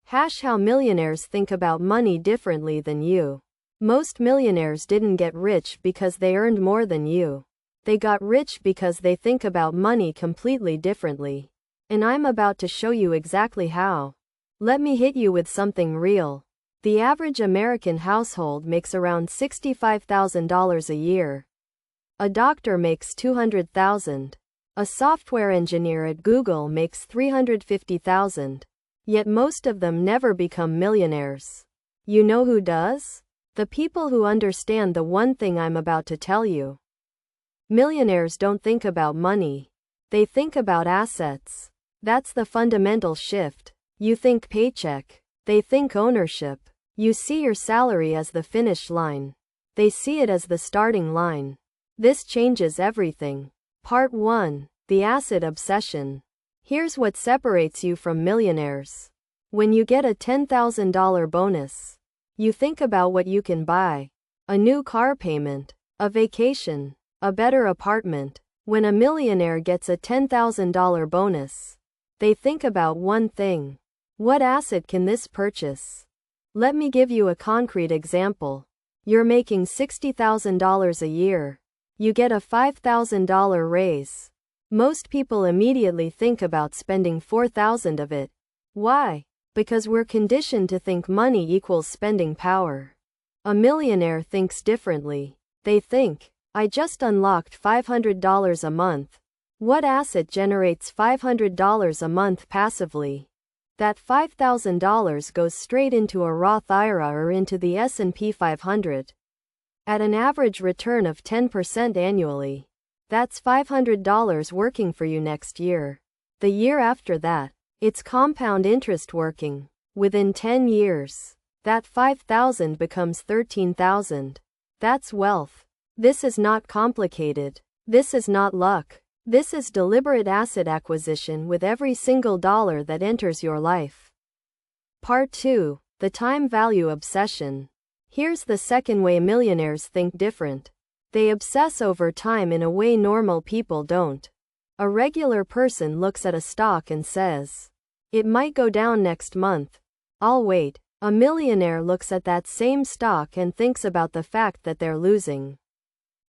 How millionaires think about money differently than you. Most millionaires didn't get rich because they earned more than you. They got rich because they think about money completely differently. And I'm about to show you exactly how. Let me hit you with something real. The average American household makes around $65,000 a year. A doctor makes $200,000. A software engineer at Google makes $350,000. Yet most of them never become millionaires. You know who does? The people who understand the one thing I'm about to tell you. Millionaires don't think about money. They think about assets. That's the fundamental shift. You think paycheck. They think ownership. You see your salary as the finish line. They see it as the starting line. This changes everything. Part 1. The Asset Obsession. Here's what separates you from millionaires. When you get a $10,000 bonus, you think about what you can buy. A new car payment, a vacation, a better apartment. When a millionaire gets a $10,000 bonus, they think about one thing. What asset can this purchase? Let me give you a concrete example. You're making $60,000 a year. You get a $5,000 raise. Most people immediately think about spending $4,000 of it. Why? Because we're conditioned to think money equals spending power. A millionaire thinks differently. They think, I just unlocked $500 a month. What asset generates $500 a month passively? That $5,000 goes straight into a Roth IRA or into the S&P 500. At an average return of 10% annually. That's $500 working for you next year. The year after that, it's compound interest working. Within 10 years, that $5,000 becomes $13,000. That's wealth. This is not complicated. This is not luck. This is deliberate asset acquisition with every single dollar that enters your life. Part 2. The Time Value Obsession. Here's the second way millionaires think different. They obsess over time in a way normal people don't. A regular person looks at a stock and says, it might go down next month. I'll wait. A millionaire looks at that same stock and thinks about the fact that they're losing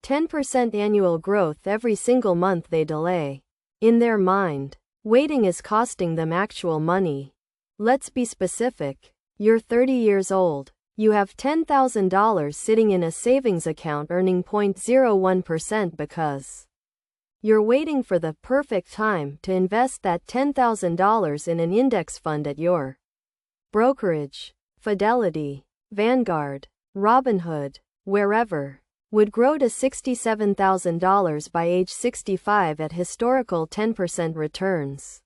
10% annual growth every single month they delay. In their mind, waiting is costing them actual money. Let's be specific. You're 30 years old. You have $10,000 sitting in a savings account earning 0.01% because you're waiting for the perfect time to invest that $10,000 in an index fund at your brokerage, Fidelity, Vanguard, Robinhood, wherever, would grow to $67,000 by age 65 at historical 10% returns.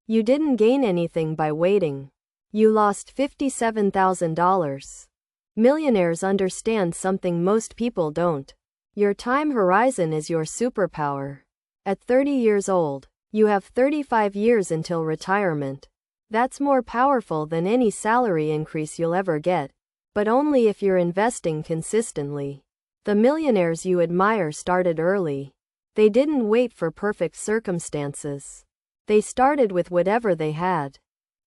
You didn't gain anything by waiting. You lost $57,000. Millionaires understand something most people don't. Your time horizon is your superpower. At 30 years old, you have 35 years until retirement. That's more powerful than any salary increase you'll ever get, but only if you're investing consistently. The millionaires you admire started early. They didn't wait for perfect circumstances. They started with whatever they had.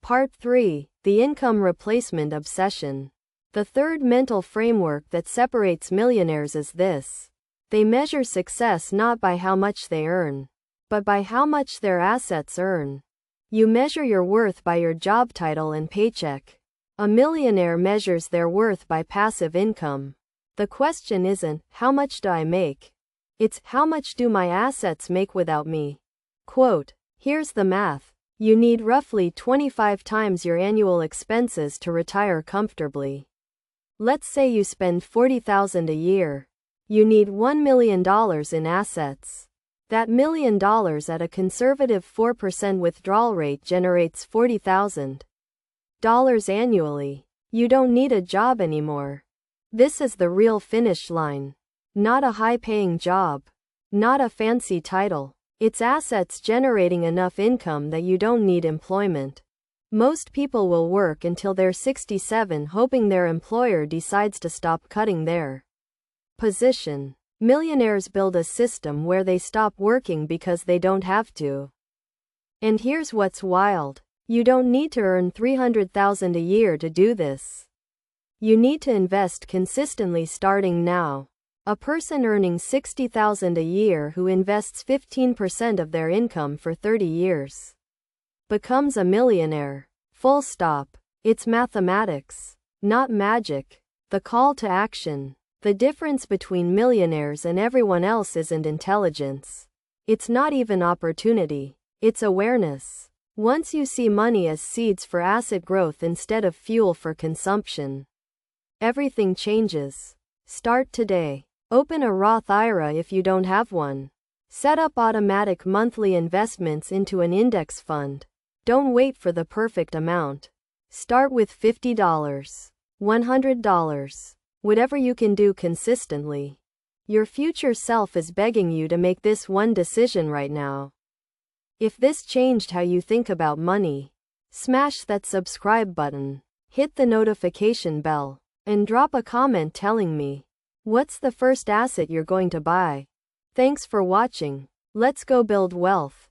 Part 3. The Income Replacement Obsession. The third mental framework that separates millionaires is this. They measure success not by how much they earn, but by how much their assets earn. You measure your worth by your job title and paycheck. A millionaire measures their worth by passive income. The question isn't, how much do I make? It's, how much do my assets make without me? Quote, here's the math. You need roughly 25 times your annual expenses to retire comfortably. Let's say you spend $40,000 a year. You need $1 million in assets. That $1 million at a conservative 4% withdrawal rate generates $40,000 annually. You don't need a job anymore. This is the real finish line. Not a high-paying job. Not a fancy title. It's assets generating enough income that you don't need employment. Most people will work until they're 67 hoping their employer decides to stop cutting their position. Millionaires build a system where they stop working because they don't have to. And here's what's wild. You don't need to earn $300,000 a year to do this. You need to invest consistently starting now. A person earning $60,000 a year who invests 15% of their income for 30 years becomes a millionaire. Full stop. It's mathematics, not magic. The call to action. The difference between millionaires and everyone else isn't intelligence. It's not even opportunity. It's awareness. Once you see money as seeds for asset growth instead of fuel for consumption, everything changes. Start today. Open a Roth IRA if you don't have one. Set up automatic monthly investments into an index fund. Don't wait for the perfect amount. Start with $50, $100, whatever you can do consistently. Your future self is begging you to make this one decision right now. If this changed how you think about money, smash that subscribe button, hit the notification bell, and drop a comment telling me, what's the first asset you're going to buy? Thanks for watching. Let's go build wealth.